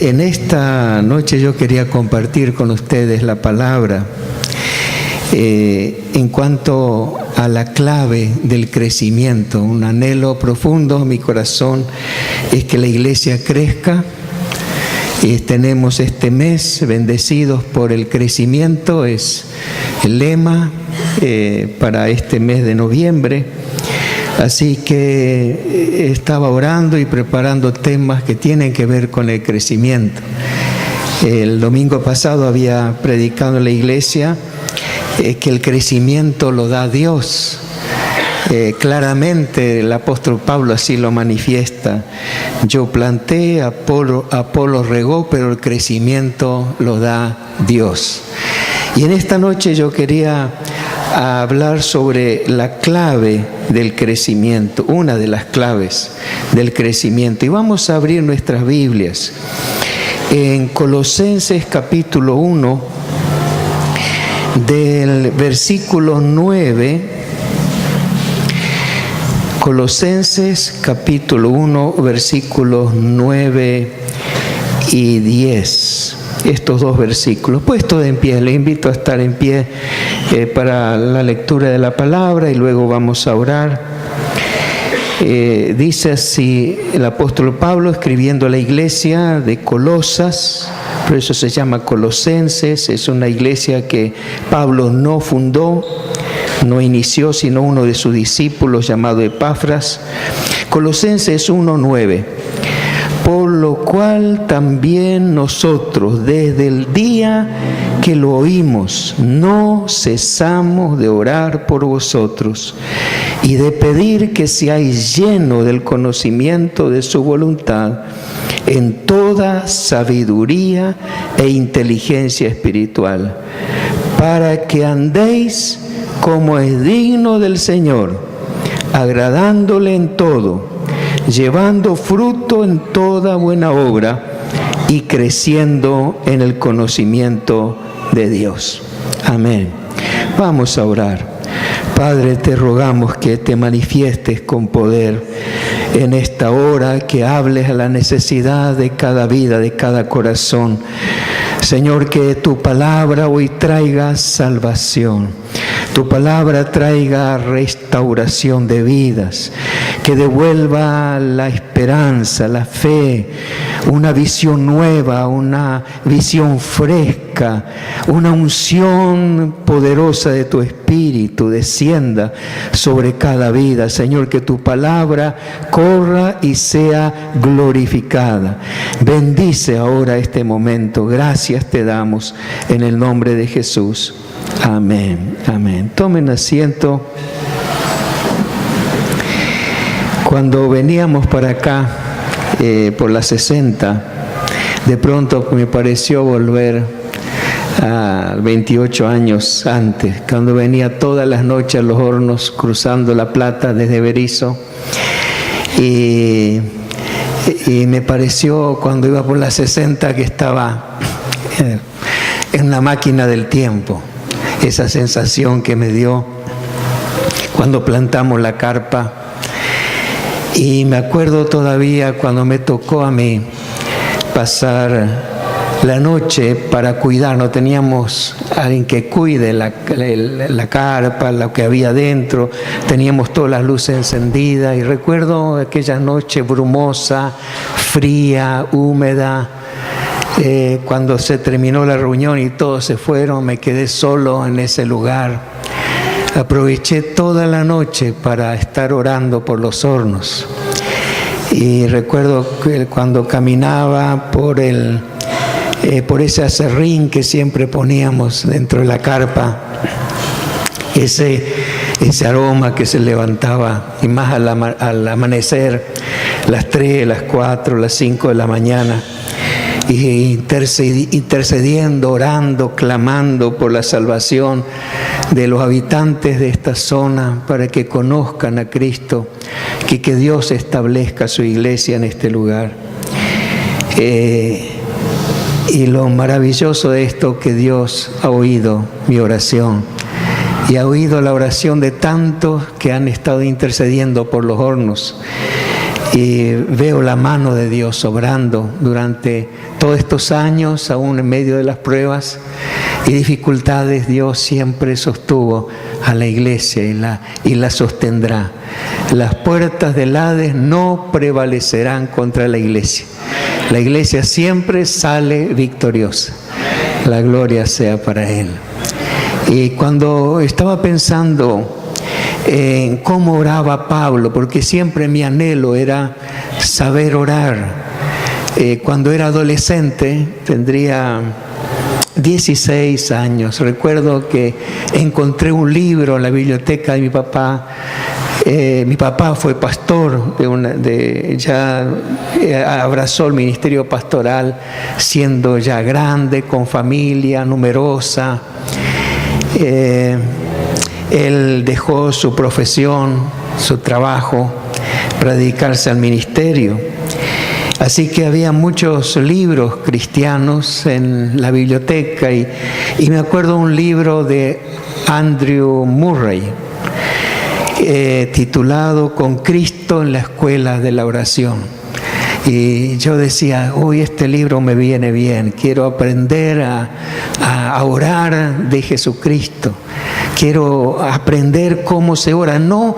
En esta noche yo quería compartir con ustedes la palabra en cuanto a la clave del crecimiento. Un anhelo profundo en mi corazón es que la iglesia crezca. Tenemos este mes bendecidos por el crecimiento, es el lema para este mes de noviembre. Así que estaba orando y preparando temas que tienen que ver con el crecimiento. El domingo pasado había predicado en la iglesia que el crecimiento lo da Dios. Claramente el apóstol Pablo así lo manifiesta. Yo planté, Apolo regó, pero el crecimiento lo da Dios. Y en esta noche yo quería hablar sobre la clave del crecimiento, una de las claves del crecimiento. Y vamos a abrir nuestras Biblias en Colosenses capítulo 1, del versículo 9. Colosenses capítulo 1, versículos 9 y 10. Estos dos versículos, puestos en pie, les invito a estar en pie para la lectura de la palabra y luego vamos a orar. Dice así el apóstol Pablo escribiendo a la iglesia de Colosas, por eso se llama Colosenses. Es una iglesia que Pablo no fundó, no inició, sino uno de sus discípulos llamado Epafras. Colosenses 1:9. Por lo cual también nosotros, desde el día que lo oímos, no cesamos de orar por vosotros y de pedir que seáis llenos del conocimiento de su voluntad en toda sabiduría e inteligencia espiritual, para que andéis como es digno del Señor, agradándole en todo, llevando fruto en toda buena obra y creciendo en el conocimiento de Dios. Amén. Vamos a orar. Padre, te rogamos que te manifiestes con poder en esta hora, que hables a la necesidad de cada vida, de cada corazón. Señor, que tu palabra hoy traiga salvación. Tu palabra traiga restauración de vidas, que devuelva la esperanza, la fe, una visión nueva, una visión fresca, una unción poderosa de tu Espíritu descienda sobre cada vida. Señor, que tu palabra corra y sea glorificada. Bendice ahora este momento. Gracias te damos en el nombre de Jesús. Amén, amén. Tomen asiento. Cuando veníamos para acá, por la 60, de pronto me pareció volver a 28 años antes, cuando venía todas las noches a Los Hornos cruzando La Plata desde Berisso. Y me pareció cuando iba por la 60 que estaba en una máquina del tiempo. Esa sensación que me dio cuando plantamos la carpa. Y me acuerdo todavía cuando me tocó a mí pasar la noche para cuidar. No teníamos alguien que cuide la carpa, lo que había dentro. Teníamos todas las luces encendidas. Y recuerdo aquella noche brumosa, fría, húmeda. Cuando se terminó la reunión y todos se fueron, me quedé solo en ese lugar. Aproveché toda la noche para estar orando por Los Hornos. Y recuerdo que cuando caminaba por ese acerrín que siempre poníamos dentro de la carpa, ese aroma que se levantaba, y más al amanecer, las 3, las 4, las 5 de la mañana, y intercediendo, orando, clamando por la salvación de los habitantes de esta zona para que conozcan a Cristo, que Dios establezca su iglesia en este lugar. Y lo maravilloso de esto, que Dios ha oído mi oración y ha oído la oración de tantos que han estado intercediendo por Los Hornos. Y veo la mano de Dios obrando durante todos estos años, aún en medio de las pruebas y dificultades, Dios siempre sostuvo a la iglesia y la sostendrá. Las puertas del Hades no prevalecerán contra la iglesia. La iglesia siempre sale victoriosa. La gloria sea para Él. Y cuando estaba pensando en cómo oraba Pablo, porque siempre mi anhelo era saber orar. Cuando era adolescente, tendría 16 años, recuerdo que encontré un libro en la biblioteca de mi papá. Mi papá fue pastor, ya abrazó el ministerio pastoral siendo ya grande, con familia numerosa. Él dejó su profesión, su trabajo, para dedicarse al ministerio. Así que había muchos libros cristianos en la biblioteca y me acuerdo un libro de Andrew Murray, titulado Con Cristo en la Escuela de la Oración. Y yo decía, uy, este libro me viene bien, quiero aprender a orar de Jesucristo. Quiero aprender cómo se ora, no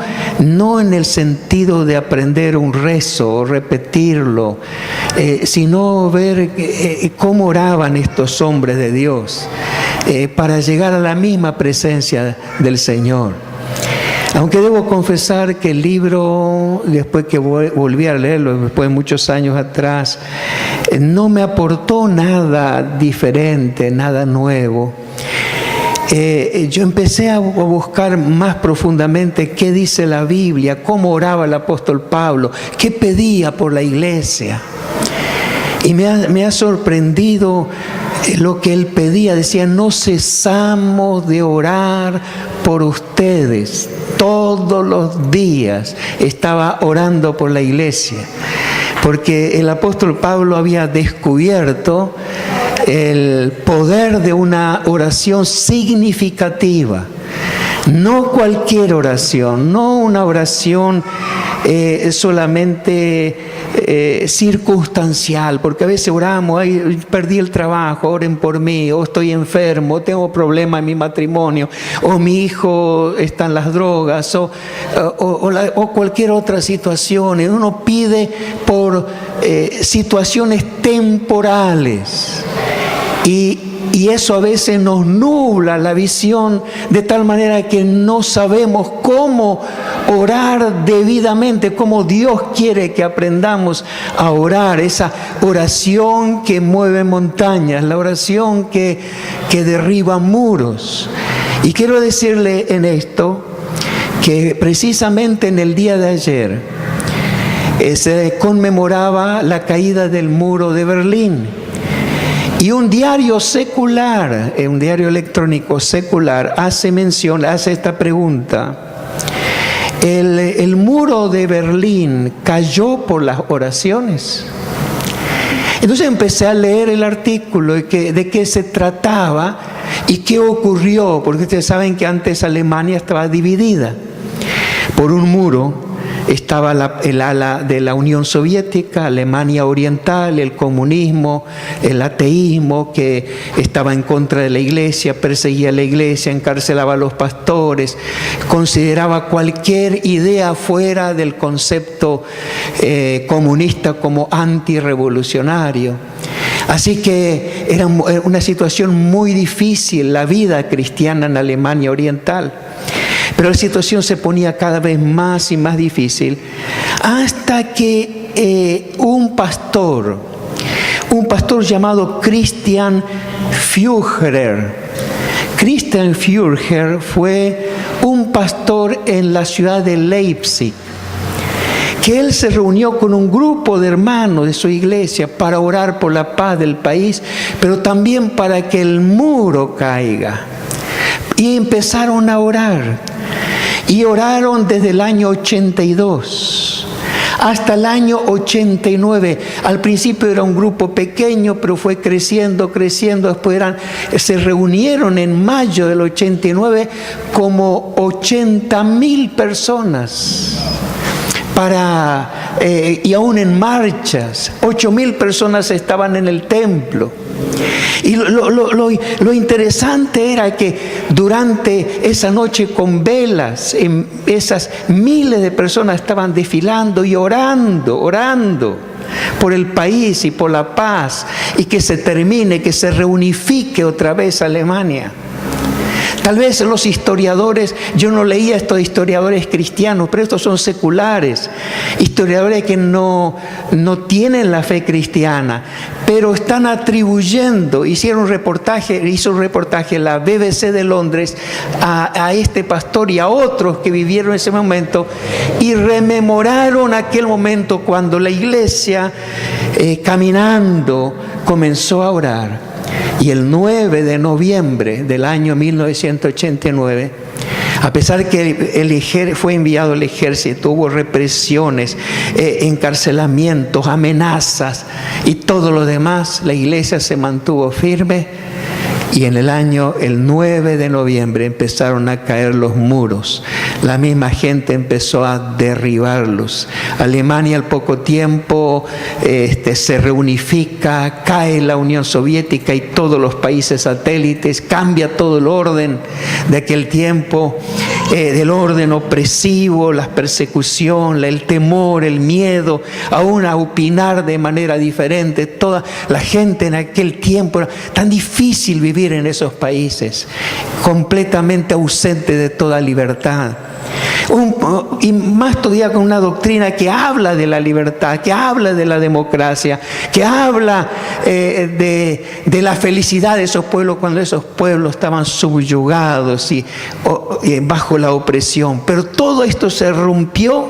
en el sentido de aprender un rezo o repetirlo, sino ver cómo oraban estos hombres de Dios para llegar a la misma presencia del Señor. Aunque debo confesar que el libro, después que volví a leerlo, después de muchos años atrás, no me aportó nada diferente, nada nuevo. Yo empecé a buscar más profundamente qué dice la Biblia, cómo oraba el apóstol Pablo, qué pedía por la iglesia. Y me ha sorprendido lo que él pedía. Decía, no cesamos de orar por ustedes. Todos los días estaba orando por la iglesia, porque el apóstol Pablo había descubierto el poder de una oración significativa. No cualquier oración, no una oración solamente circunstancial, porque a veces oramos, ay, perdí el trabajo, oren por mí, o estoy enfermo, o tengo problemas en mi matrimonio, o mi hijo está en las drogas, o cualquier otra situación. Y uno pide por situaciones temporales. Y eso a veces nos nubla la visión de tal manera que no sabemos cómo orar debidamente, cómo Dios quiere que aprendamos a orar, esa oración que mueve montañas, la oración que derriba muros. Y quiero decirle en esto que precisamente en el día de ayer se conmemoraba la caída del muro de Berlín. Y un diario secular, un diario electrónico secular, hace esta pregunta. ¿El muro de Berlín cayó por las oraciones? Entonces empecé a leer el artículo de qué se trataba y qué ocurrió, porque ustedes saben que antes Alemania estaba dividida por un muro. Estaba el ala de la Unión Soviética, Alemania Oriental, el comunismo, el ateísmo, que estaba en contra de la iglesia, perseguía a la iglesia, encarcelaba a los pastores, consideraba cualquier idea fuera del concepto comunista como antirrevolucionario. Así que era una situación muy difícil la vida cristiana en Alemania Oriental. Pero la situación se ponía cada vez más y más difícil hasta que un pastor llamado Christian Fürger fue un pastor en la ciudad de Leipzig, que él se reunió con un grupo de hermanos de su iglesia para orar por la paz del país, pero también para que el muro caiga. Y empezaron a orar. Y oraron desde el año 82 hasta el año 89. Al principio era un grupo pequeño, pero fue creciendo. Después se reunieron en mayo del 89 como 80,000 personas y aún en marchas. 8.000 personas estaban en el templo. Y lo interesante era que durante esa noche con velas, esas miles de personas estaban desfilando y orando por el país y por la paz, y que se termine, que se reunifique otra vez Alemania. Tal vez los historiadores, yo no leía estos historiadores cristianos, pero estos son seculares, historiadores que no tienen la fe cristiana, pero están atribuyendo, hizo un reportaje la BBC de Londres a este pastor y a otros que vivieron ese momento, y rememoraron aquel momento cuando la iglesia caminando comenzó a orar. Y el 9 de noviembre del año 1989, a pesar que fue enviado el ejército, hubo represiones, encarcelamientos, amenazas y todo lo demás, la iglesia se mantuvo firme. Y en el 9 de noviembre empezaron a caer los muros. La misma gente empezó a derribarlos. Alemania al poco tiempo se reunifica, cae la Unión Soviética y todos los países satélites, cambia todo el orden de aquel tiempo, del orden opresivo, la persecución, el temor, el miedo, aún a opinar de manera diferente. Toda la gente en aquel tiempo, era tan difícil vivir en esos países, completamente ausente de toda libertad. Y más todavía con una doctrina que habla de la libertad, que habla de la democracia, que habla de la felicidad de esos pueblos cuando esos pueblos estaban subyugados y bajo la opresión. Pero todo esto se rompió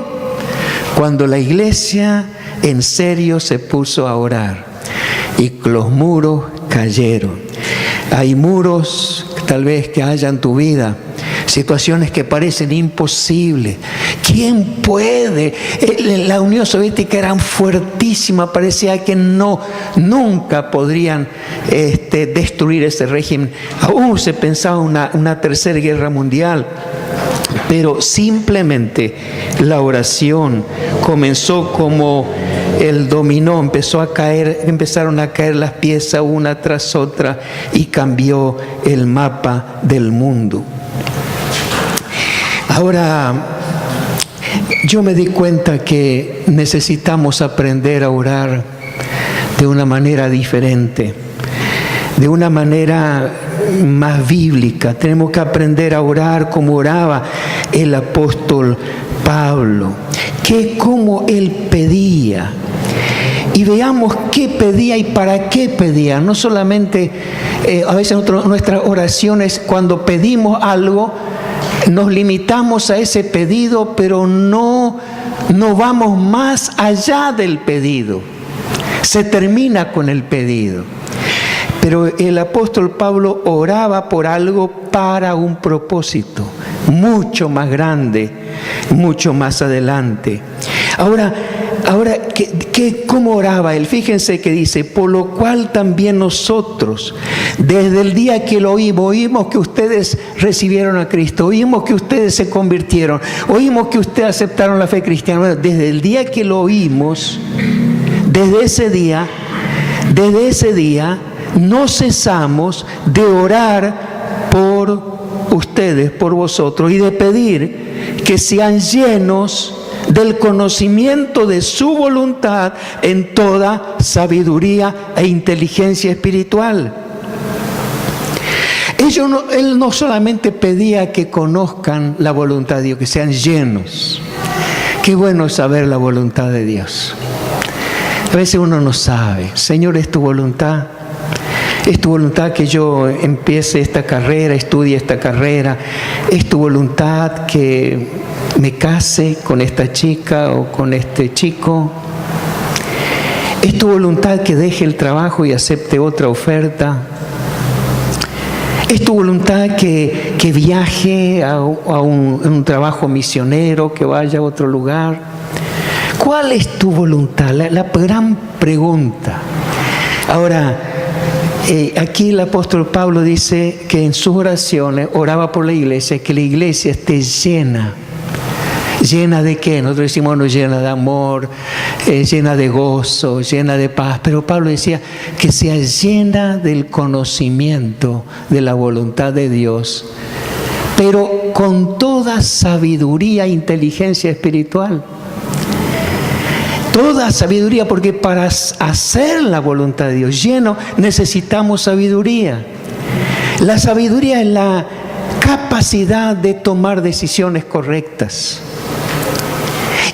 cuando la iglesia en serio se puso a orar y los muros cayeron. Hay muros tal vez que haya en tu vida, situaciones que parecen imposibles. ¿Quién puede? La Unión Soviética era fuertísima, parecía que nunca podrían destruir ese régimen. Aún se pensaba una tercera guerra mundial. Pero simplemente la oración comenzó como el dominó, empezaron a caer las piezas una tras otra y cambió el mapa del mundo. Ahora, yo me di cuenta que necesitamos aprender a orar de una manera diferente, de una manera más bíblica. Tenemos que aprender a orar como oraba el apóstol Pablo, cómo él pedía. Y veamos qué pedía y para qué pedía. No solamente, a veces nuestras oraciones, cuando pedimos algo, nos limitamos a ese pedido, pero no vamos más allá del pedido. Se termina con el pedido. Pero el apóstol Pablo oraba por algo para un propósito mucho más grande, mucho más adelante. Ahora, ¿cómo oraba él? Fíjense que dice, por lo cual también nosotros, desde el día que lo oímos que ustedes recibieron a Cristo, oímos que ustedes se convirtieron, oímos que ustedes aceptaron la fe cristiana. Bueno, desde el día que lo oímos, desde ese día, no cesamos de orar por ustedes, por vosotros, y de pedir que sean llenos del conocimiento de su voluntad en toda sabiduría e inteligencia espiritual. Él no solamente pedía que conozcan la voluntad de Dios, que sean llenos. Qué bueno saber la voluntad de Dios. A veces uno no sabe. Señor, ¿es tu voluntad? ¿Es tu voluntad que yo empiece esta carrera, estudie esta carrera? ¿Es tu voluntad que me case con esta chica o con este chico? ¿Es tu voluntad que deje el trabajo y acepte otra oferta? ¿Es tu voluntad que viaje a un trabajo misionero, que vaya a otro lugar? ¿Cuál es tu voluntad? La gran pregunta. Ahora, aquí el apóstol Pablo dice que en sus oraciones oraba por la iglesia, que la iglesia esté llena ¿Llena de qué? Nosotros decimos, bueno, llena de amor, llena de gozo, llena de paz. Pero Pablo decía que sea llena del conocimiento de la voluntad de Dios, pero con toda sabiduría e inteligencia espiritual. Toda sabiduría, porque para hacer la voluntad de Dios lleno necesitamos sabiduría. La sabiduría es la capacidad de tomar decisiones correctas.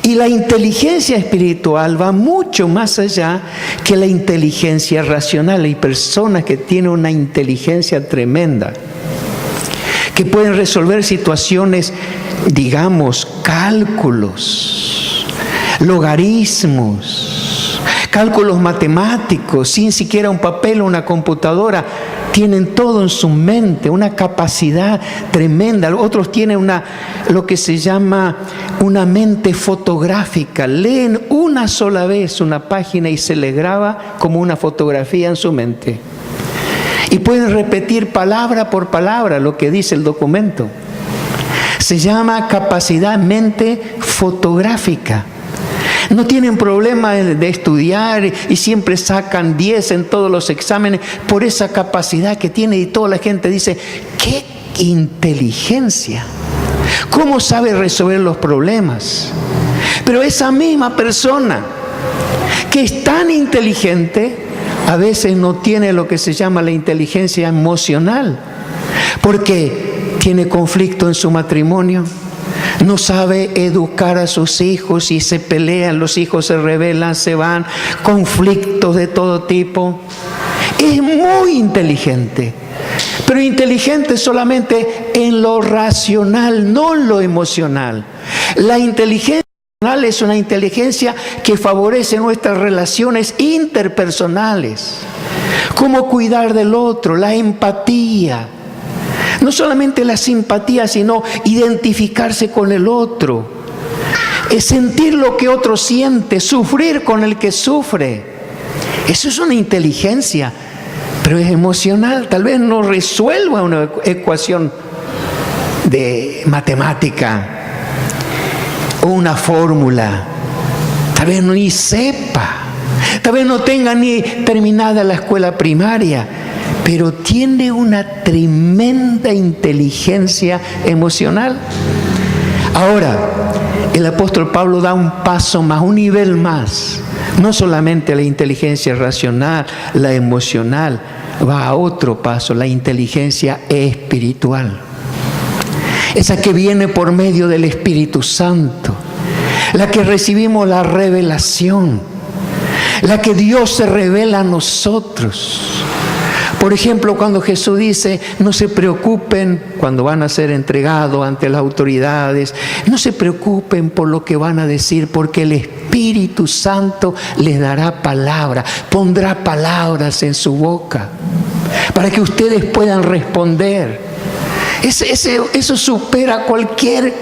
Y la inteligencia espiritual va mucho más allá que la inteligencia racional. Hay personas que tienen una inteligencia tremenda, que pueden resolver situaciones, digamos, cálculos, logaritmos, cálculos matemáticos, sin siquiera un papel o una computadora. Tienen todo en su mente, una capacidad tremenda. Otros tienen lo que se llama una mente fotográfica. Leen una sola vez una página y se les graba como una fotografía en su mente. Y pueden repetir palabra por palabra lo que dice el documento. Se llama capacidad mente fotográfica. No tienen problema de estudiar y siempre sacan 10 en todos los exámenes por esa capacidad que tiene, y toda la gente dice, ¡qué inteligencia! ¿Cómo sabe resolver los problemas? Pero esa misma persona que es tan inteligente a veces no tiene lo que se llama la inteligencia emocional, porque tiene conflicto en su matrimonio. No sabe educar a sus hijos y se pelean, los hijos se rebelan, se van, conflictos de todo tipo. Es muy inteligente, pero inteligente solamente en lo racional, no en lo emocional. La inteligencia emocional es una inteligencia que favorece nuestras relaciones interpersonales. Cómo cuidar del otro, la empatía. No solamente la simpatía, sino identificarse con el otro. Es sentir lo que otro siente, sufrir con el que sufre. Eso es una inteligencia, pero es emocional. Tal vez no resuelva una ecuación de matemática o una fórmula. Tal vez ni sepa. Tal vez no tenga ni terminada la escuela primaria, pero tiene una tremenda inteligencia emocional. Ahora, el apóstol Pablo da un paso más, un nivel más. No solamente la inteligencia racional, la emocional, va a otro paso, la inteligencia espiritual. Esa que viene por medio del Espíritu Santo, la que recibimos la revelación, la que Dios se revela a nosotros. Por ejemplo, cuando Jesús dice, no se preocupen cuando van a ser entregados ante las autoridades, no se preocupen por lo que van a decir, porque el Espíritu Santo les dará palabra, pondrá palabras en su boca, para que ustedes puedan responder. Eso supera cualquier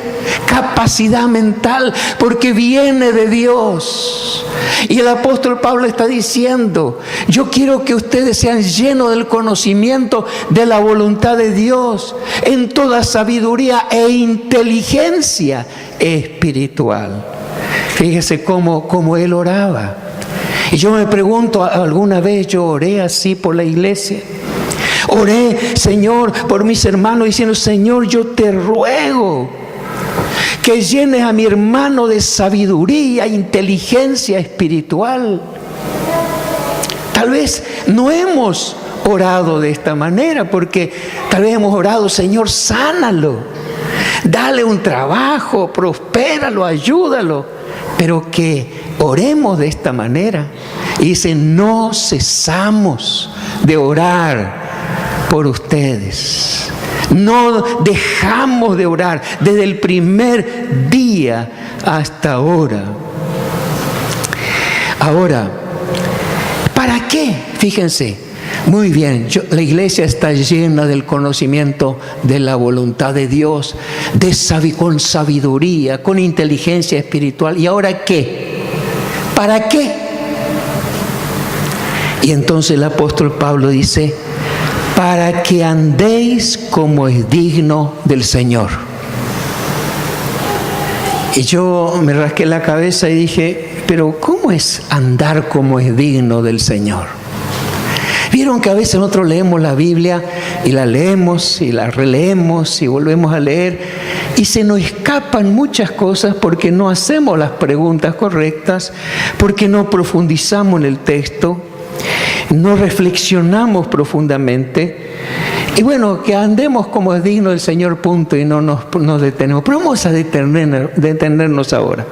capacidad mental, porque viene de Dios. Y el apóstol Pablo está diciendo, yo quiero que ustedes sean llenos del conocimiento de la voluntad de Dios, en toda sabiduría e inteligencia espiritual. Fíjese cómo él oraba. Y yo me pregunto, ¿alguna vez yo oré así por la iglesia? Oré, Señor, por mis hermanos, diciendo, Señor, yo te ruego que llenes a mi hermano de sabiduría, inteligencia espiritual. Tal vez no hemos orado de esta manera, porque tal vez hemos orado, Señor, sánalo, dale un trabajo, prospéralo, ayúdalo, pero que oremos de esta manera. Y dice, no cesamos de orar por ustedes. No dejamos de orar desde el primer día hasta ahora. Ahora, ¿para qué? Fíjense, muy bien, la iglesia está llena del conocimiento de la voluntad de Dios, con sabiduría, con inteligencia espiritual. ¿Y ahora qué? ¿Para qué? Y entonces el apóstol Pablo dice, para que andéis como es digno del Señor. Y yo me rasqué la cabeza y dije, pero ¿cómo es andar como es digno del Señor? Vieron que a veces nosotros leemos la Biblia y la leemos y la releemos y volvemos a leer y se nos escapan muchas cosas porque no hacemos las preguntas correctas, porque no profundizamos en el texto, no reflexionamos profundamente. Y bueno, que andemos como es digno del Señor, punto, y no nos detenemos. Pero vamos a detenernos ahora.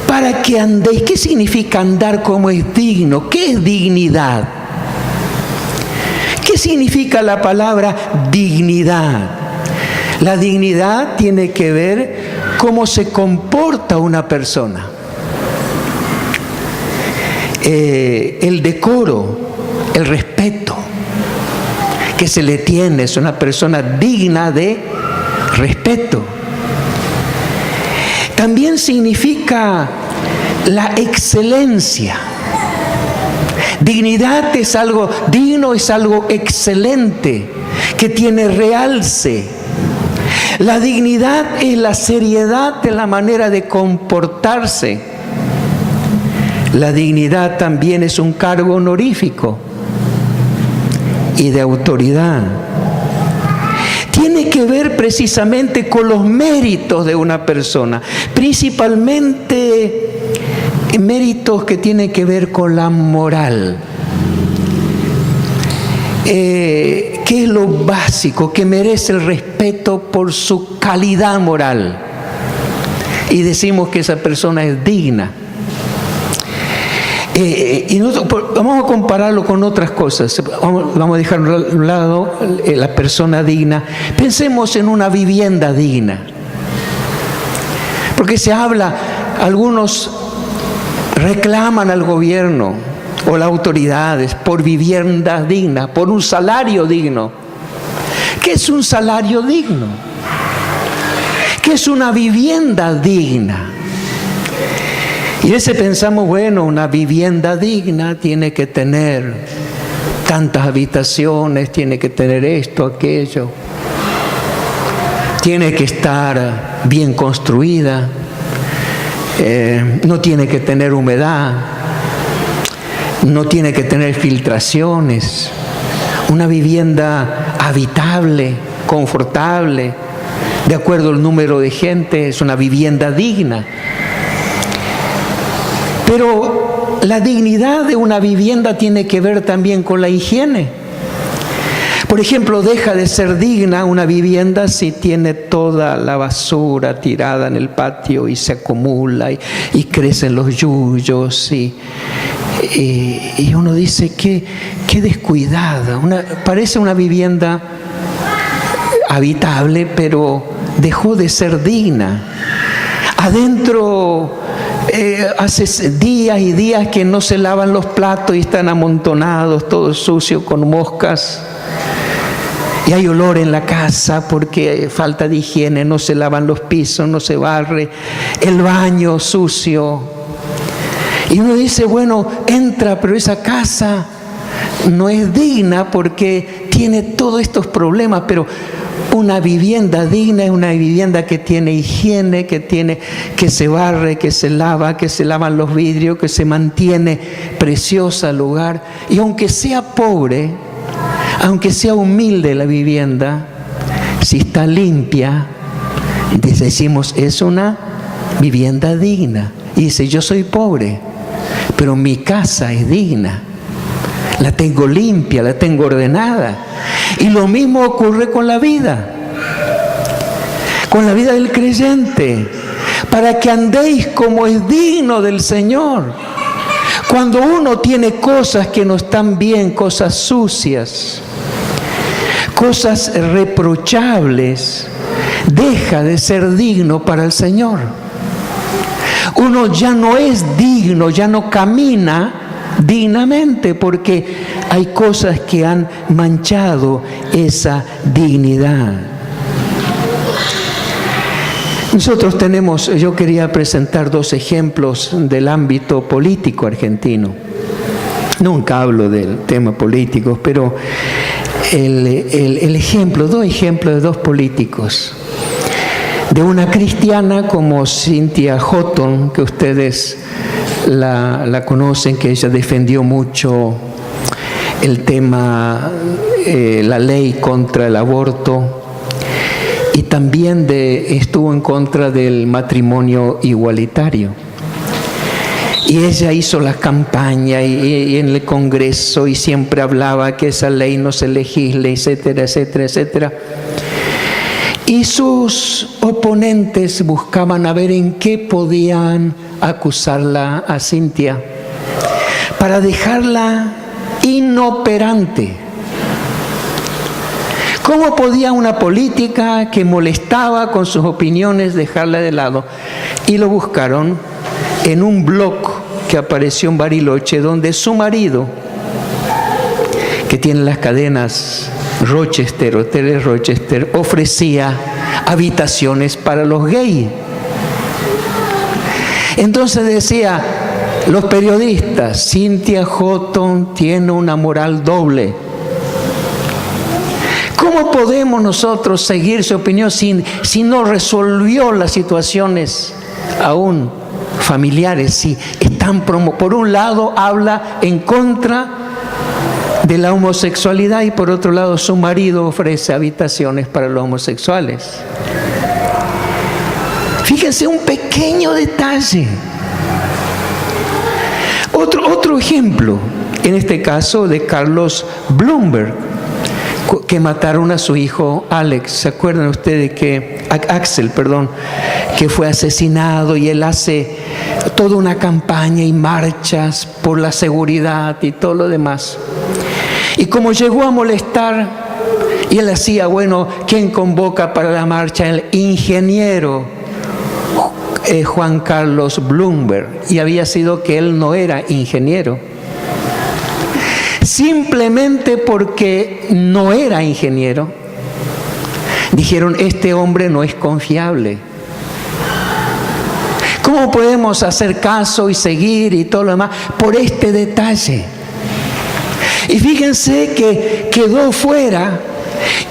Para que andéis, ¿qué significa andar como es digno? ¿Qué es dignidad? ¿Qué significa la palabra dignidad? La dignidad tiene que ver cómo se comporta una persona. El decoro, el respeto que se le tiene, es una persona digna de respeto. También significa la excelencia. Dignidad es algo digno, es algo excelente, que tiene realce. La dignidad es la seriedad de la manera de comportarse. La dignidad también es un cargo honorífico y de autoridad. Tiene que ver precisamente con los méritos de una persona, principalmente méritos que tienen que ver con la moral. ¿Qué es lo básico? Que merece el respeto por su calidad moral. Y decimos que esa persona es digna. Y nosotros vamos a compararlo con otras cosas. Vamos a dejar a un lado la persona digna. Pensemos en una vivienda digna. Porque se habla, algunos reclaman al gobierno o las autoridades por viviendas dignas, por un salario digno. ¿Qué es un salario digno? ¿Qué es una vivienda digna? Y a veces pensamos, bueno, una vivienda digna tiene que tener tantas habitaciones, tiene que tener esto, aquello, tiene que estar bien construida, no tiene que tener humedad, no tiene que tener filtraciones, una vivienda habitable, confortable, de acuerdo al número de gente, es una vivienda digna. Pero la dignidad de una vivienda tiene que ver también con la higiene. Por ejemplo, deja de ser digna una vivienda si tiene toda la basura tirada en el patio y se acumula y crecen los yuyos y uno dice, qué descuidada. Parece una vivienda habitable, pero dejó de ser digna. Adentro hace días y días que no se lavan los platos y están amontonados, todo sucio, con moscas. Y hay olor en la casa porque falta de higiene, no se lavan los pisos, no se barre, el baño sucio. Y uno dice, bueno, entra, pero esa casa no es digna porque tiene todos estos problemas, pero una vivienda digna es una vivienda que tiene higiene, que se barre, que se lava, que se lavan los vidrios, que se mantiene preciosa el lugar. Y aunque sea pobre, aunque sea humilde la vivienda, si está limpia, decimos, es una vivienda digna. Y dice, yo soy pobre, pero mi casa es digna. La tengo limpia, la tengo ordenada. Y lo mismo ocurre con la vida del creyente, para que andéis como es digno del Señor. Cuando uno tiene cosas que no están bien, cosas sucias, cosas reprochables, deja de ser digno para el Señor. Uno ya no es digno, ya no camina dignamente porque hay cosas que han manchado esa dignidad. Nosotros yo quería presentar 2 ejemplos del ámbito político argentino. Nunca hablo del tema político, pero el ejemplo, 2 ejemplos de 2 políticos. de una cristiana como Cynthia Houghton, que ustedes la conocen, que ella defendió mucho el tema, la ley contra el aborto, y también estuvo en contra del matrimonio igualitario. Y ella hizo la campaña y en el Congreso, y siempre hablaba que esa ley no se legisle, etcétera, etcétera, etcétera. Y sus oponentes buscaban a ver en qué podían acusarla a Cynthia para dejarla inoperante. ¿Cómo podía una política que molestaba con sus opiniones dejarla de lado? Y lo buscaron en un blog que apareció en Bariloche, donde su marido, que tiene las cadenas Rochester, Hoteles Rochester, ofrecía habitaciones para los gays. Entonces decía, los periodistas, Cynthia Houghton tiene una moral doble. ¿Cómo podemos nosotros seguir su opinión si no resolvió las situaciones aún familiares? Si están por un lado habla en contra de la homosexualidad y por otro lado su marido ofrece habitaciones para los homosexuales. Fíjense un pequeño detalle. Otro ejemplo, en este caso de Carlos Bloomberg, que mataron a su hijo Alex. ¿Se acuerdan ustedes Axel, que fue asesinado, y él hace toda una campaña y marchas por la seguridad y todo lo demás? Y como llegó a molestar, y él hacía, ¿quién convoca para la marcha? El ingeniero Juan Carlos Bloomberg, y había sido que él no era ingeniero. Simplemente porque no era ingeniero, dijeron, este hombre no es confiable. ¿Cómo podemos hacer caso y seguir y todo lo demás por este detalle? Y fíjense que quedó fuera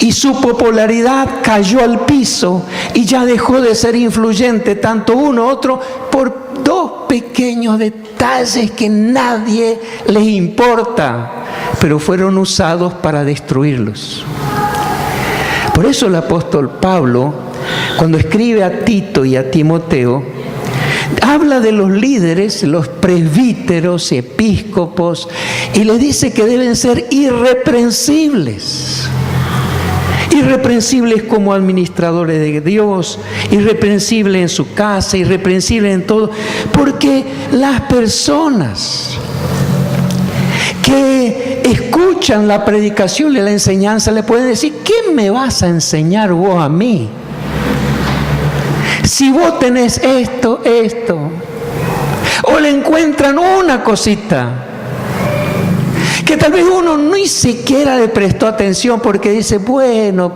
y su popularidad cayó al piso y ya dejó de ser influyente, tanto uno otro, por dos pequeños detalles que nadie les importa, pero fueron usados para destruirlos. Por eso el apóstol Pablo, cuando escribe a Tito y a Timoteo, habla de los líderes, los presbíteros, episcopos, y les dice que deben ser irreprensibles. Irreprensibles como administradores de Dios, irreprensibles en su casa, irreprensibles en todo, porque las personas que escuchan la predicación y la enseñanza le pueden decir, ¿qué me vas a enseñar vos a mí? Si vos tenés esto, o le encuentran una cosita que tal vez uno ni siquiera le prestó atención porque dice,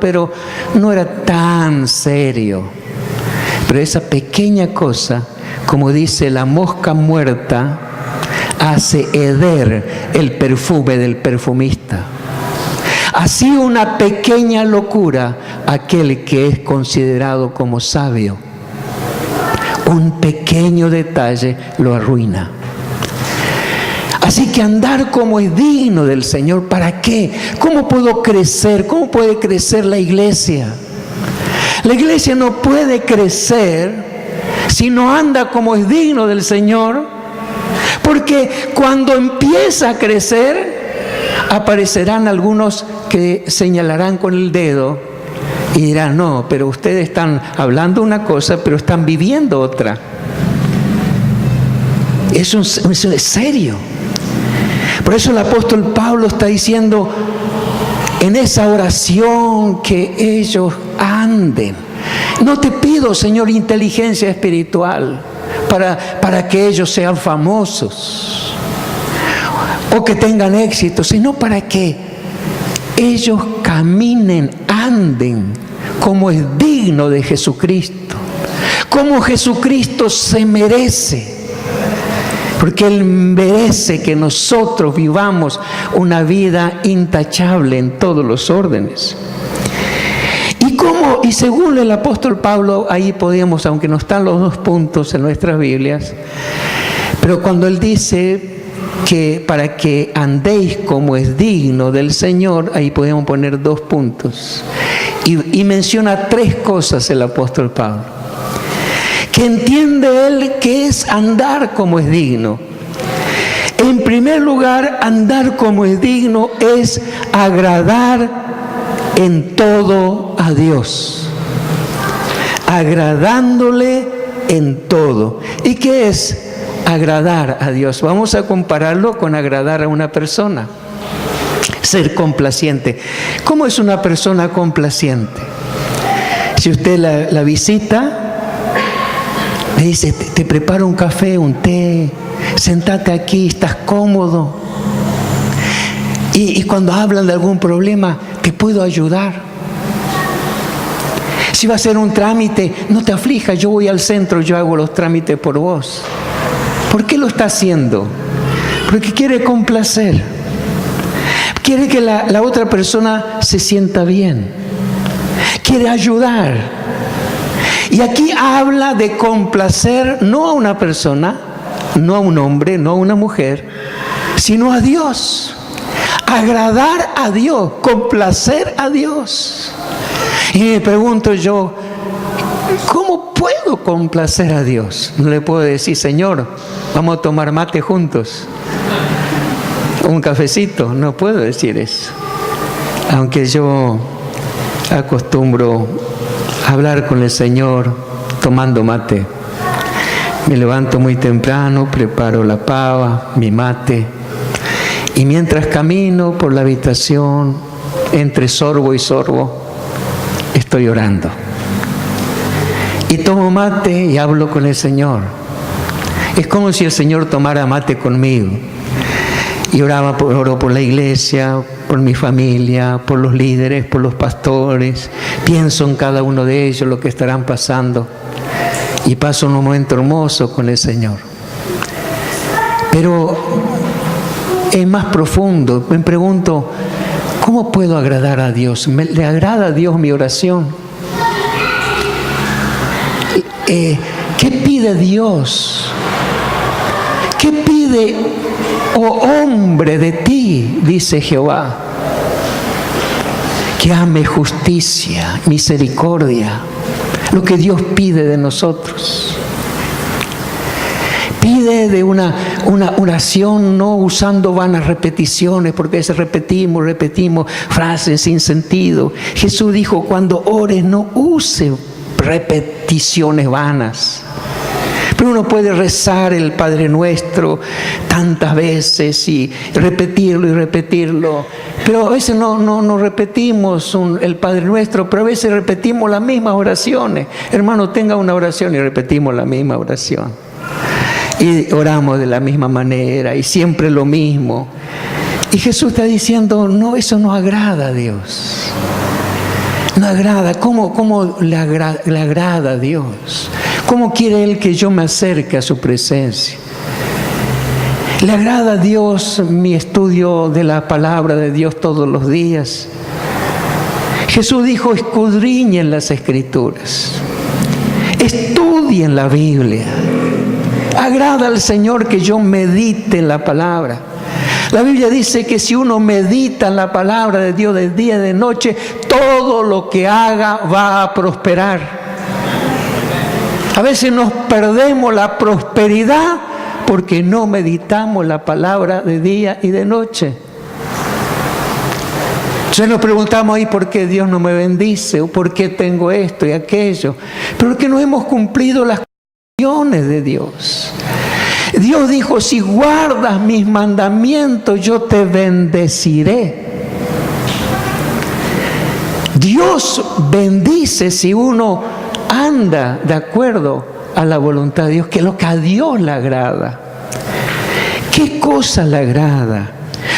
pero no era tan serio. Pero esa pequeña cosa, como dice la mosca muerta, hace heder el perfume del perfumista. Así una pequeña locura, aquel que es considerado como sabio, un pequeño detalle lo arruina. Así que andar como es digno del Señor, ¿para qué? ¿Cómo puedo crecer? ¿Cómo puede crecer la iglesia? La iglesia no puede crecer si no anda como es digno del Señor, porque cuando empieza a crecer, aparecerán algunos que señalarán con el dedo y dirán, no, pero ustedes están hablando una cosa, pero están viviendo otra. Eso es serio. Por eso el apóstol Pablo está diciendo en esa oración que ellos anden. No te pido, Señor, inteligencia espiritual para que ellos sean famosos o que tengan éxito, sino para que ellos caminen, anden como es digno de Jesucristo, como Jesucristo se merece. Porque Él merece que nosotros vivamos una vida intachable en todos los órdenes. ¿Y cómo y según el apóstol Pablo, ahí podíamos, aunque no están los 2 puntos en nuestras Biblias, pero cuando él dice que para que andéis como es digno del Señor, ahí podemos poner 2 puntos. Y menciona 3 cosas el apóstol Pablo. Que entiende él que es andar como es digno. En primer lugar, andar como es digno es agradar en todo a Dios. Agradándole en todo. ¿Y qué es agradar a Dios? Vamos a compararlo con agradar a una persona. Ser complaciente. ¿Cómo es una persona complaciente? Si usted la visita, le dice, te preparo un café, un té, sentate aquí, estás cómodo. Y cuando hablan de algún problema, te puedo ayudar. Si va a hacer un trámite, no te aflijas, yo voy al centro, yo hago los trámites por vos. ¿Por qué lo está haciendo? Porque quiere complacer. Quiere que la otra persona se sienta bien. Quiere ayudar. Y aquí habla de complacer no a una persona, no a un hombre, no a una mujer, sino a Dios. Agradar a Dios, complacer a Dios. Y me pregunto yo, ¿cómo puedo complacer a Dios? No le puedo decir, Señor, vamos a tomar mate juntos, un cafecito. No puedo decir eso. Aunque yo acostumbro a hablar con el Señor tomando mate. Me levanto muy temprano, preparo la pava, mi mate, y mientras camino por la habitación, entre sorbo y sorbo, estoy orando. Y tomo mate y hablo con el Señor. Es como si el Señor tomara mate conmigo. Y oro por la iglesia, por mi familia, por los líderes, por los pastores. Pienso en cada uno de ellos, lo que estarán pasando. Y paso un momento hermoso con el Señor. Pero es más profundo. Me pregunto, ¿cómo puedo agradar a Dios? ¿Le agrada a Dios mi oración? ¿Qué pide Dios? ¿Qué pide, oh hombre, de ti? Dice Jehová. Que ame justicia, misericordia. Lo que Dios pide de nosotros. Pide de una oración no usando vanas repeticiones, porque a veces repetimos frases sin sentido. Jesús dijo, cuando ores no use repeticiones vanas. Pero uno puede rezar el Padre Nuestro tantas veces y repetirlo. Pero a veces no repetimos el Padre Nuestro, pero a veces repetimos las mismas oraciones. Hermano, tenga una oración y repetimos la misma oración. Y oramos de la misma manera y siempre lo mismo. Y Jesús está diciendo, no, eso no agrada a Dios. No agrada. ¿Cómo le agrada a Dios? ¿Cómo quiere Él que yo me acerque a su presencia? ¿Le agrada a Dios mi estudio de la palabra de Dios todos los días? Jesús dijo, escudriñen las Escrituras. Estudien la Biblia. Agrada al Señor que yo medite en la palabra. La Biblia dice que si uno medita en la palabra de Dios de día y de noche, todo lo que haga va a prosperar. A veces nos perdemos la prosperidad porque no meditamos la palabra de día y de noche. Entonces nos preguntamos ahí por qué Dios no me bendice o por qué tengo esto y aquello. Pero que no hemos cumplido las condiciones de Dios. Dios dijo, si guardas mis mandamientos, yo te bendeciré. Dios bendice si uno anda de acuerdo a la voluntad de Dios, que es lo que a Dios le agrada. ¿Qué cosa le agrada?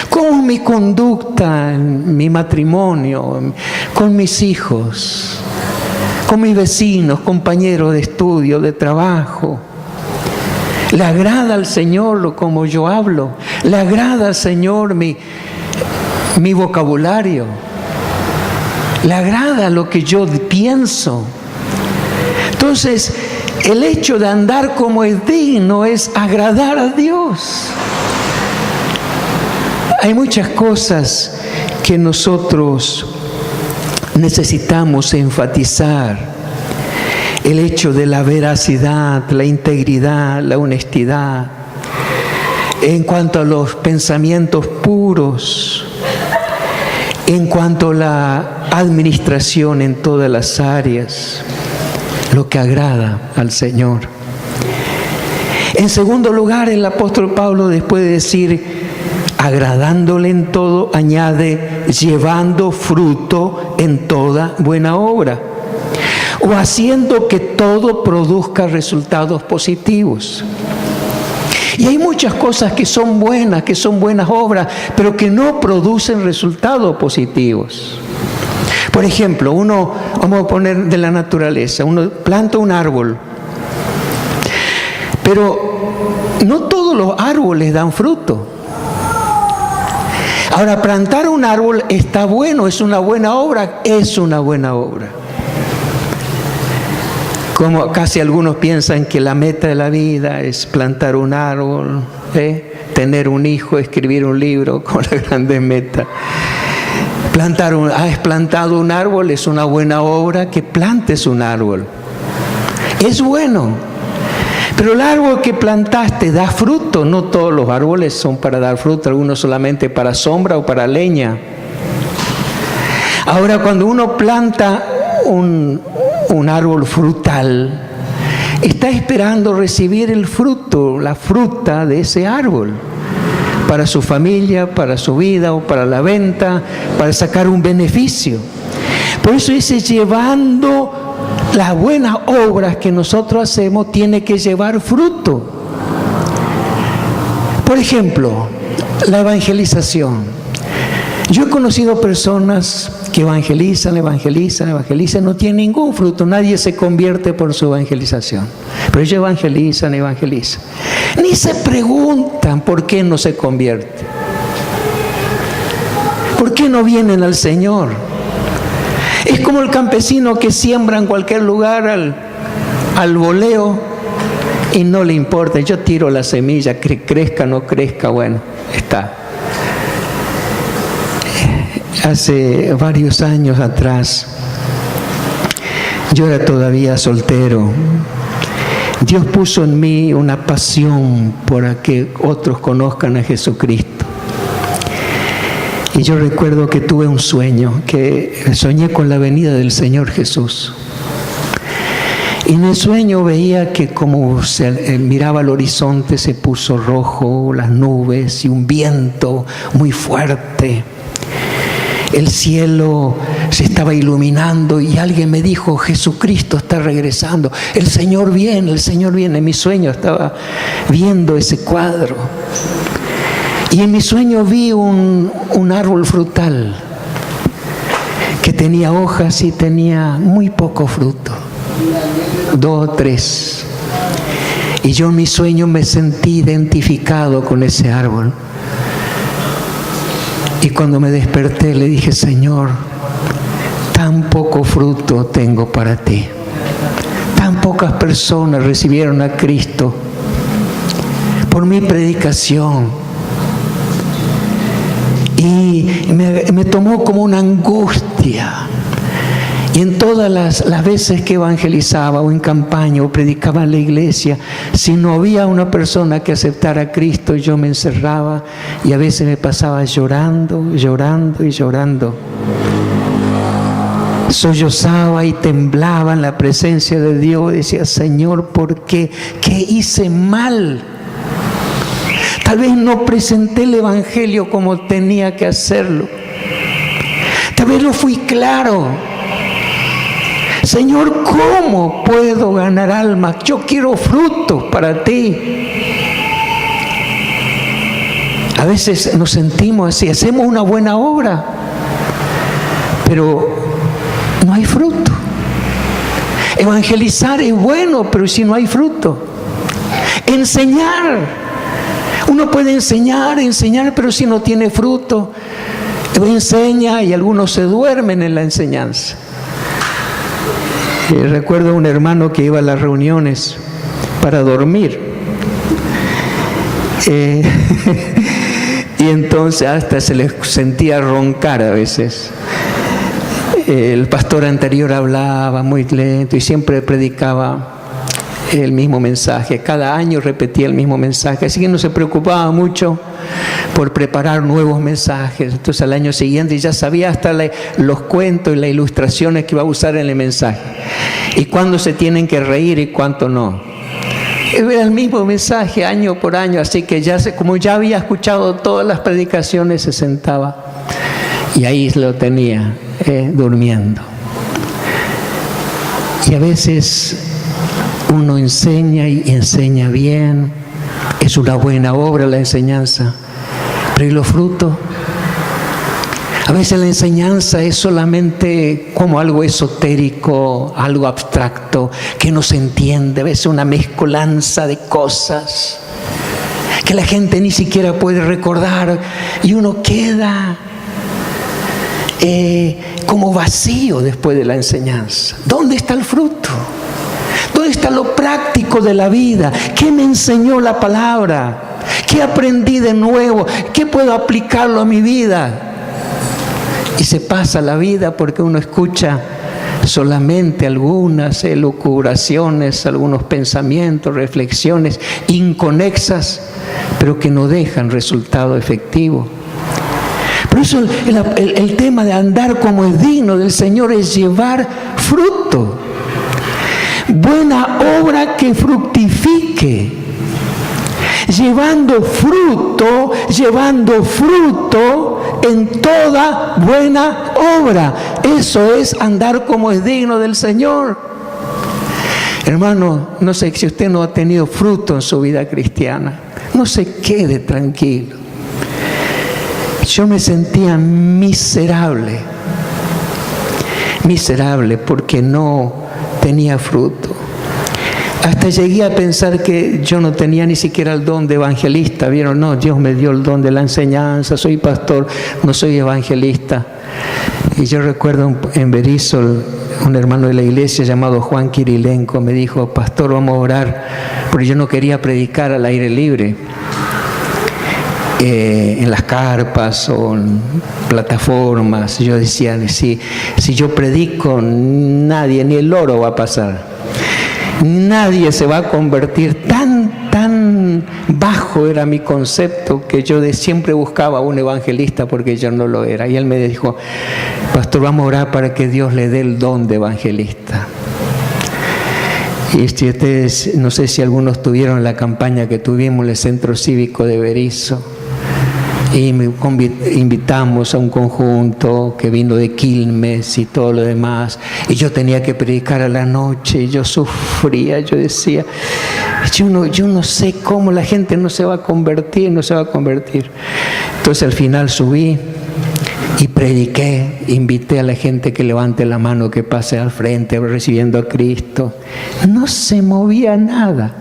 ¿Cómo es mi conducta en mi matrimonio, con mis hijos, con mis vecinos, compañeros de estudio, de trabajo? ¿Le agrada al Señor como yo hablo? ¿Le agrada al Señor mi vocabulario? le agrada lo que yo pienso. Entonces, el hecho de andar como es digno es agradar a Dios. Hay muchas cosas que nosotros necesitamos enfatizar. El hecho de la veracidad, la integridad, la honestidad. En cuanto a los pensamientos puros, en cuanto a la administración en todas las áreas, lo que agrada al Señor. En segundo lugar, el apóstol Pablo, después de decir agradándole en todo, añade llevando fruto en toda buena obra, o haciendo que todo produzca resultados positivos. Y hay muchas cosas que son buenas obras, pero que no producen resultados positivos. Por ejemplo, vamos a poner de la naturaleza, uno planta un árbol, pero no todos los árboles dan fruto. Ahora, plantar un árbol está bueno, es una buena obra. Como casi algunos piensan que la meta de la vida es plantar un árbol, tener un hijo, escribir un libro con la grande meta. Has plantado un árbol, es una buena obra que plantes un árbol. Es bueno. Pero el árbol que plantaste da fruto. No todos los árboles son para dar fruto, algunos solamente para sombra o para leña. Ahora, cuando uno planta un árbol frutal, está esperando recibir el fruto, la fruta de ese árbol, para su familia, para su vida o para la venta, para sacar un beneficio. Por eso dice, llevando las buenas obras que nosotros hacemos, tiene que llevar fruto. Por ejemplo, la evangelización. Yo he conocido personas que evangelizan, no tienen ningún fruto, nadie se convierte por su evangelización. Pero ellos evangelizan. Ni se preguntan por qué no se convierten. ¿Por qué no vienen al Señor? Es como el campesino que siembra en cualquier lugar al voleo y no le importa. Yo tiro la semilla, que crezca o no crezca, bueno, está. Hace varios años atrás, yo era todavía soltero. Dios puso en mí una pasión por que otros conozcan a Jesucristo. Y yo recuerdo que tuve un sueño, que soñé con la venida del Señor Jesús. Y en el sueño veía que como se miraba el horizonte, se puso rojo, las nubes y un viento muy fuerte. El cielo se estaba iluminando y alguien me dijo, Jesucristo está regresando, el Señor viene. En mi sueño estaba viendo ese cuadro. Y en mi sueño vi un árbol frutal que tenía hojas y tenía muy poco fruto, 2 o 3. Y yo en mi sueño me sentí identificado con ese árbol. Y cuando me desperté le dije, Señor, tan poco fruto tengo para ti. Tan pocas personas recibieron a Cristo por mi predicación. Y me tomó como una angustia. Y en todas las veces que evangelizaba o en campaña o predicaba en la iglesia, si no había una persona que aceptara a Cristo, yo me encerraba y a veces me pasaba llorando. Sollozaba y temblaba en la presencia de Dios. Decía, Señor, ¿por qué? ¿Qué hice mal? Tal vez no presenté el evangelio como tenía que hacerlo. Tal vez no fui claro. Señor, ¿cómo puedo ganar almas? Yo quiero frutos para ti. A veces nos sentimos así, hacemos una buena obra, pero no hay fruto. Evangelizar es bueno, pero si no hay fruto. Enseñar. Uno puede enseñar, pero si no tiene fruto, enseña y algunos se duermen en la enseñanza. Recuerdo un hermano que iba a las reuniones para dormir. Y entonces hasta se le sentía roncar a veces. El pastor anterior hablaba muy lento y siempre predicaba el mismo mensaje. Cada año repetía el mismo mensaje, así que no se preocupaba mucho por preparar nuevos mensajes. Entonces al año siguiente ya sabía hasta los cuentos y las ilustraciones que iba a usar en el mensaje, y cuándo se tienen que reír y cuánto no. Era el mismo mensaje año por año, así que como ya había escuchado todas las predicaciones, se sentaba y ahí lo tenía, durmiendo. Y a veces uno enseña y enseña bien, es una buena obra la enseñanza, pero ¿y los frutos? A veces la enseñanza es solamente como algo esotérico, algo abstracto, que no se entiende, a veces una mezcolanza de cosas que la gente ni siquiera puede recordar, y uno queda como vacío después de la enseñanza. ¿Dónde está el fruto? ¿Dónde está lo práctico de la vida? ¿Qué me enseñó la palabra? ¿Qué aprendí de nuevo? ¿Qué puedo aplicarlo a mi vida? Y se pasa la vida porque uno escucha solamente algunas elucubraciones, algunos pensamientos, reflexiones inconexas, pero que no dejan resultado efectivo. Por eso el tema de andar como es digno del Señor es llevar fruto. Buena obra que fructifique. Llevando fruto en toda buena obra. Eso es andar como es digno del Señor. Hermano, no sé si usted no ha tenido fruto en su vida cristiana, no se quede tranquilo. Yo me sentía miserable porque no tenía fruto. Hasta llegué a pensar que yo no tenía ni siquiera el don de evangelista. ¿Vieron? No, Dios me dio el don de la enseñanza. Soy pastor, no soy evangelista. Y yo recuerdo en Berisso, un hermano de la iglesia llamado Juan Kirilenko me dijo: pastor, vamos a orar, porque yo no quería predicar al aire libre, en las carpas o en plataformas. Yo decía, si yo predico, nadie, ni el loro va a pasar. Nadie se va a convertir. Tan bajo era mi concepto que yo siempre buscaba un evangelista porque yo no lo era. Y él me dijo: pastor, vamos a orar para que Dios le dé el don de evangelista. Y ustedes, no sé si algunos tuvieron la campaña que tuvimos en el Centro Cívico de Berisso. Y invitamos a un conjunto que vino de Quilmes y todo lo demás, y yo tenía que predicar a la noche, y yo sufría, yo decía, yo no sé cómo la gente no se va a convertir. Entonces al final subí y prediqué, invité a la gente que levante la mano, que pase al frente recibiendo a Cristo. No se movía nada,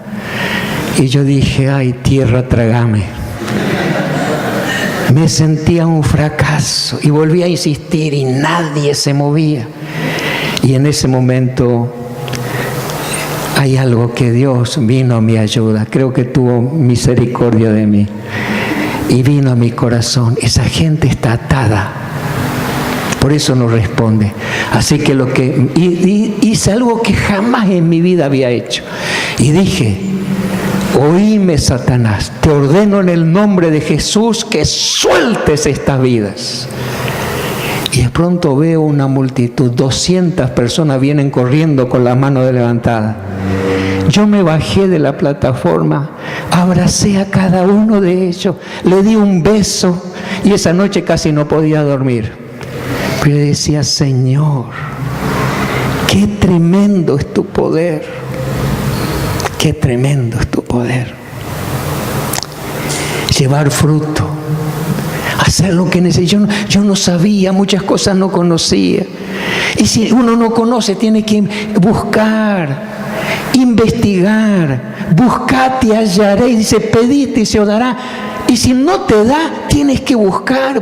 y yo dije: ay, tierra, trágame. Me sentía un fracaso y volví a insistir y nadie se movía. Y en ese momento hay algo que Dios vino a mi ayuda. Creo que tuvo misericordia de mí y vino a mi corazón. Esa gente está atada, por eso no responde. Así que hice algo que jamás en mi vida había hecho, y dije: oíme, Satanás, te ordeno en el nombre de Jesús que sueltes estas vidas. Y de pronto veo una multitud, 200 personas vienen corriendo con la mano levantada. Yo me bajé de la plataforma, abracé a cada uno de ellos, le di un beso, y esa noche casi no podía dormir. Pero decía: Señor, qué tremendo es tu poder. Qué tremendo es tu poder. Llevar fruto, hacer lo que necesito. Yo no sabía, muchas cosas no conocía. Y si uno no conoce, tiene que buscar, investigar. Buscad y hallaréis. Dice: pedid y se os dará. Y si no te da, tienes que buscar.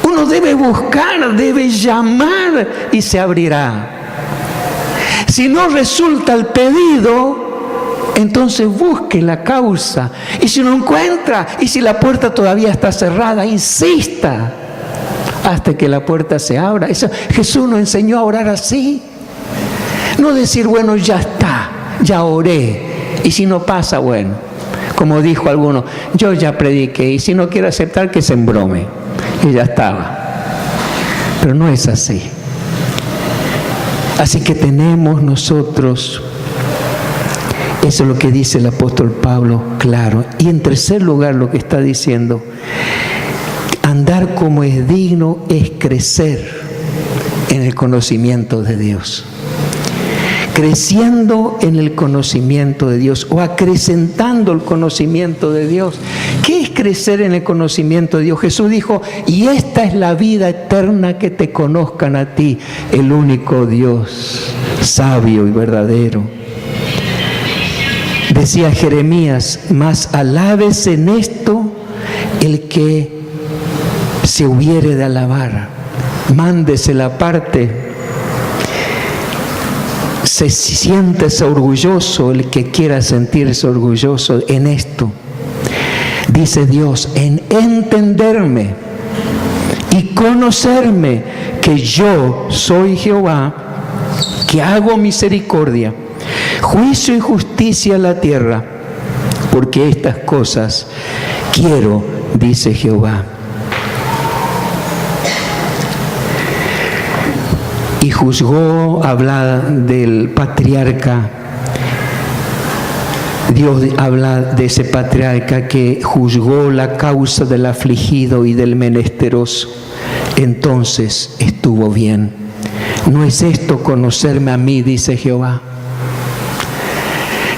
Uno debe buscar, debe llamar y se abrirá. Si no resulta el pedido, entonces busque la causa. Y si no encuentra, y si la puerta todavía está cerrada, insista hasta que la puerta se abra. Jesús nos enseñó a orar así. No decir, bueno, ya está, ya oré. Y si no pasa, bueno, como dijo alguno, yo ya prediqué. Y si no quiere aceptar, que se embrome. Y ya estaba. Pero no es así. Así que tenemos nosotros, eso es lo que dice el apóstol Pablo, claro. Y en tercer lugar, lo que está diciendo, andar como es digno es crecer en el conocimiento de Dios. Creciendo en el conocimiento de Dios o acrecentando el conocimiento de Dios. ¿Qué es crecer en el conocimiento de Dios? Jesús dijo, y esta es la vida eterna, que te conozcan a ti, el único Dios, sabio y verdadero. Decía Jeremías, mas alabes en esto el que se hubiere de alabar, mándese la parte. Se siéntese orgulloso el que quiera sentirse orgulloso en esto. Dice Dios, en entenderme y conocerme que yo soy Jehová, que hago misericordia, juicio y justicia a la tierra, porque estas cosas quiero, dice Jehová. Y juzgó, habla del patriarca. Dios habla de ese patriarca que juzgó la causa del afligido y del menesteroso. Entonces estuvo bien. ¿No es esto conocerme a mí?, dice Jehová.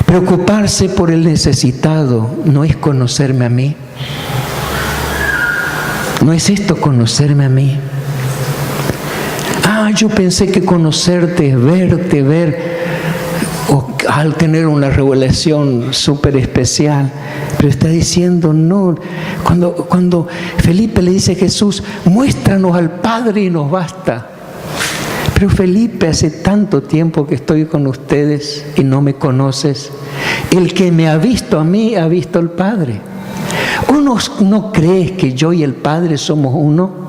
Preocuparse por el necesitado no es conocerme a mí. ¿No es esto conocerme a mí? Yo pensé que conocerte es ver, o al tener una revelación súper especial. Pero está diciendo, no. Cuando Felipe le dice a Jesús, muéstranos al Padre y nos basta. Pero Felipe, hace tanto tiempo que estoy con ustedes y no me conoces. El que me ha visto a mí, ha visto al Padre. ¿O no crees que yo y el Padre somos uno?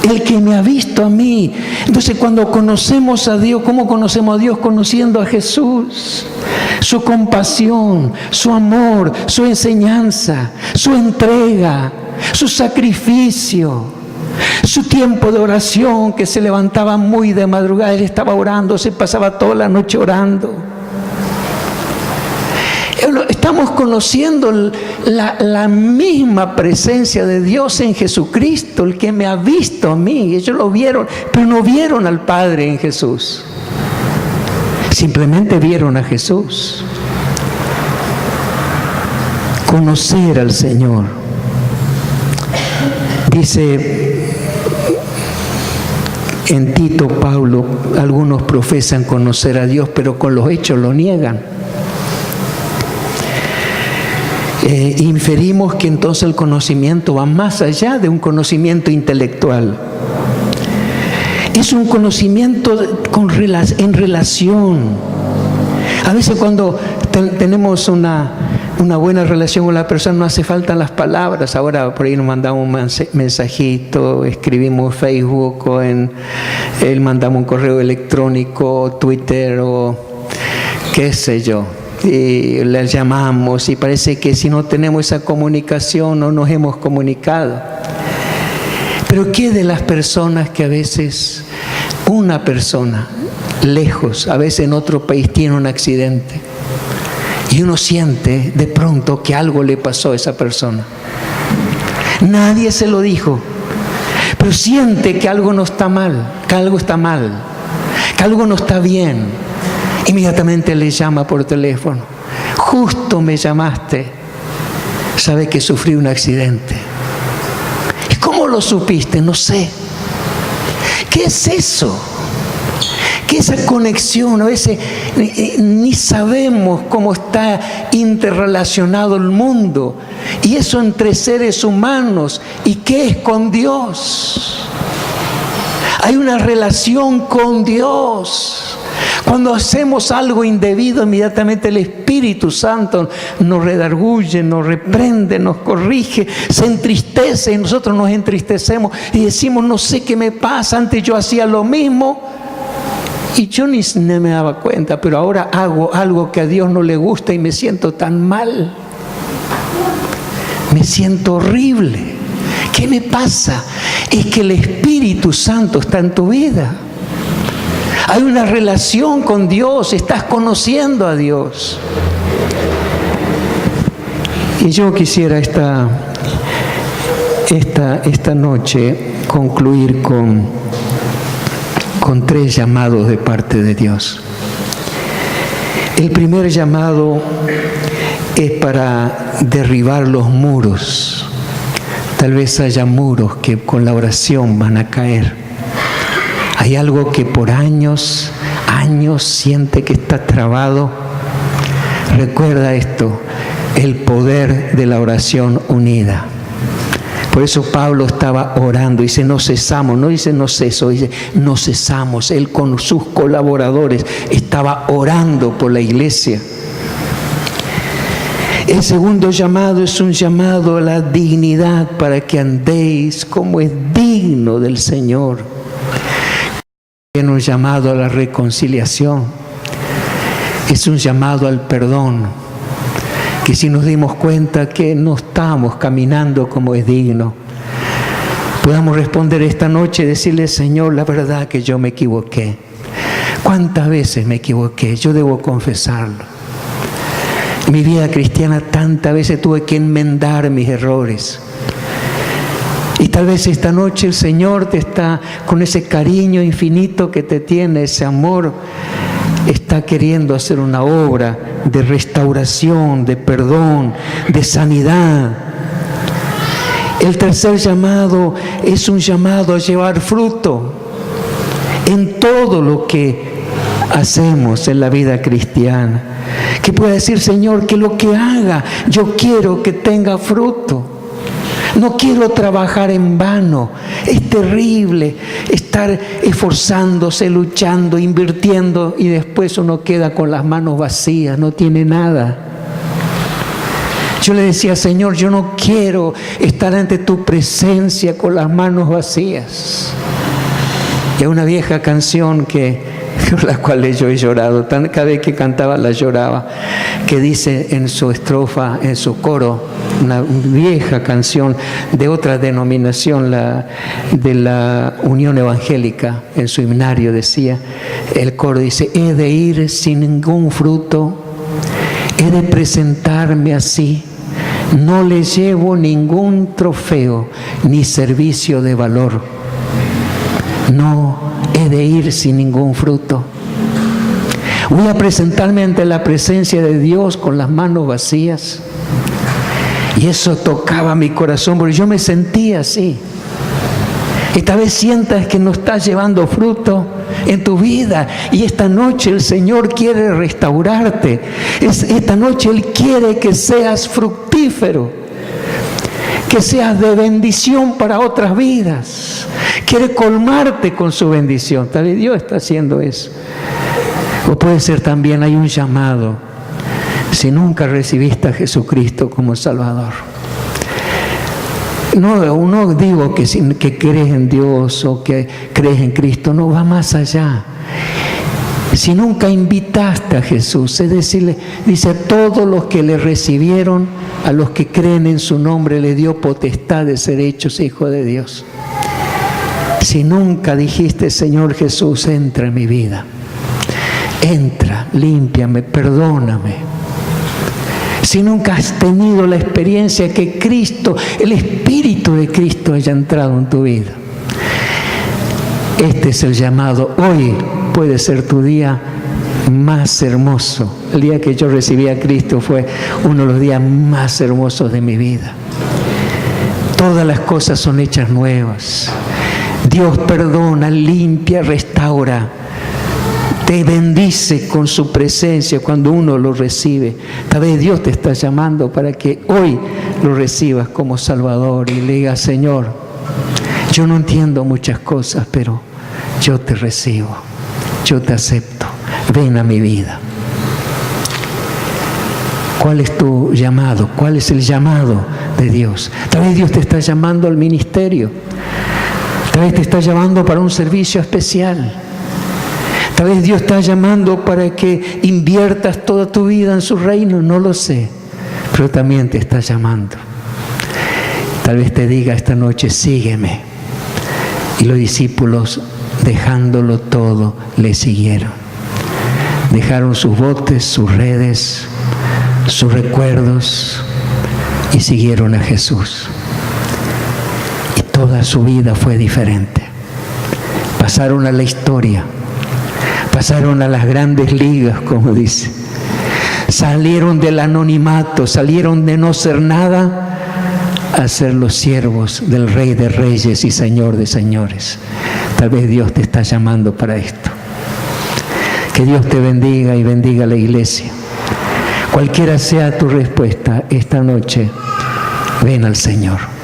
El que me ha visto a mí. Entonces, cuando conocemos a Dios, ¿cómo conocemos a Dios? Conociendo a Jesús, su compasión, su amor, su enseñanza, su entrega, su sacrificio, su tiempo de oración, que se levantaba muy de madrugada, él estaba orando, se pasaba toda la noche orando. Estamos conociendo la misma presencia de Dios en Jesucristo, el que me ha visto a mí. Ellos lo vieron, pero no vieron al Padre en Jesús. Simplemente vieron a Jesús. Conocer al Señor. Dice en Tito, Pablo, algunos profesan conocer a Dios, pero con los hechos lo niegan. Inferimos que entonces el conocimiento va más allá de un conocimiento intelectual. Es un conocimiento en relación. A veces cuando tenemos una buena relación con la persona, no hace falta las palabras. Ahora por ahí nos mandamos un mensajito, escribimos Facebook, o mandamos un correo electrónico, Twitter, o qué sé yo. Y les llamamos, y parece que si no tenemos esa comunicación no nos hemos comunicado. Pero ¿qué de las personas que a veces una persona lejos, a veces en otro país, tiene un accidente y uno siente de pronto que algo le pasó a esa persona? Nadie se lo dijo, pero siente que algo no está mal, que algo está mal, que algo no está bien. Inmediatamente le llama por teléfono. Justo me llamaste. Sabe que sufrí un accidente. ¿Y cómo lo supiste? No sé. ¿Qué es eso? Que esa conexión, a veces ni sabemos cómo está interrelacionado el mundo. Y eso entre seres humanos. ¿Y qué es con Dios? Hay una relación con Dios. Cuando hacemos algo indebido, inmediatamente el Espíritu Santo nos redarguye, nos reprende, nos corrige, se entristece y nosotros nos entristecemos y decimos, no sé qué me pasa, antes yo hacía lo mismo y yo ni me daba cuenta, pero ahora hago algo que a Dios no le gusta y me siento tan mal, me siento horrible. ¿Qué me pasa? Es que el Espíritu Santo está en tu vida. Hay una relación con Dios, estás conociendo a Dios. Y yo quisiera esta noche concluir con 3 llamados de parte de Dios. El primer llamado es para derribar los muros. Tal vez haya muros que con la oración van a caer. Hay algo que por años siente que está trabado. Recuerda esto, el poder de la oración unida. Por eso Pablo estaba orando, dice no cesamos, no dice no ceso, dice no cesamos. Él con sus colaboradores estaba orando por la iglesia. El segundo llamado es un llamado a la dignidad para que andéis como es digno del Señor. Un llamado a la reconciliación, es un llamado al perdón, que si nos dimos cuenta que no estamos caminando como es digno, podamos responder esta noche y decirle, Señor, la verdad que yo me equivoqué. ¿Cuántas veces me equivoqué? Yo debo confesarlo. En mi vida cristiana tantas veces tuve que enmendar mis errores. Y tal vez esta noche el Señor te está, con ese cariño infinito que te tiene, ese amor, está queriendo hacer una obra de restauración, de perdón, de sanidad. El tercer llamado es un llamado a llevar fruto en todo lo que hacemos en la vida cristiana. Que pueda decir, Señor, que lo que haga, yo quiero que tenga fruto. No quiero trabajar en vano. Es terrible estar esforzándose, luchando, invirtiendo y después uno queda con las manos vacías, no tiene nada. Yo le decía, Señor, yo no quiero estar ante tu presencia con las manos vacías. Y hay una vieja canción por la cual yo he llorado, cada vez que cantaba la lloraba, que dice en su estrofa, en su coro, una vieja canción de otra denominación, de la Unión Evangélica, en su himnario decía, el coro dice, he de ir sin ningún fruto, he de presentarme así, no le llevo ningún trofeo ni servicio de valor, no he de ir sin ningún fruto. Voy a presentarme ante la presencia de Dios con las manos vacías. Y eso tocaba mi corazón, porque yo me sentía así. Y tal vez sientas que no estás llevando fruto en tu vida. Y esta noche el Señor quiere restaurarte. Esta noche Él quiere que seas fructífero, que seas de bendición para otras vidas. Quiere colmarte con su bendición. Tal vez Dios está haciendo eso. O puede ser también, hay un llamado. Si nunca recibiste a Jesucristo como Salvador. No digo que crees en Dios o que crees en Cristo. No, va más allá. Si nunca invitaste a Jesús, es decir, dice a todos los que le recibieron, a los que creen en su nombre, le dio potestad de ser hechos hijos de Dios. Si nunca dijiste, Señor Jesús, entra en mi vida. Entra, límpiame, perdóname. Si nunca has tenido la experiencia que Cristo, el Espíritu de Cristo haya entrado en tu vida. Este es el llamado. Hoy puede ser tu día más hermoso. El día que yo recibí a Cristo fue uno de los días más hermosos de mi vida. Todas las cosas son hechas nuevas. Dios perdona, limpia, restaura. te bendice con su presencia cuando uno lo recibe. Tal vez Dios te está llamando para que hoy lo recibas como Salvador y le digas: Señor, yo no entiendo muchas cosas, pero yo te recibo, yo te acepto, ven a mi vida. ¿Cuál es tu llamado? ¿Cuál es el llamado de Dios? Tal vez Dios te está llamando al ministerio. Tal vez te está llamando para un servicio especial. Tal vez Dios está llamando para que inviertas toda tu vida en su reino. No lo sé, pero también te está llamando. Tal vez te diga esta noche: sígueme. Y los discípulos, dejándolo todo, le siguieron. Dejaron sus botes, sus redes, sus recuerdos y siguieron a Jesús. Y toda su vida fue diferente. Pasaron a la historia, pasaron a las grandes ligas, como dice. Salieron del anonimato, salieron de no ser nada a ser los siervos del Rey de Reyes y Señor de Señores. Tal vez Dios te está llamando para esto. Que Dios te bendiga y bendiga a la iglesia. Cualquiera sea tu respuesta esta noche, ven al Señor.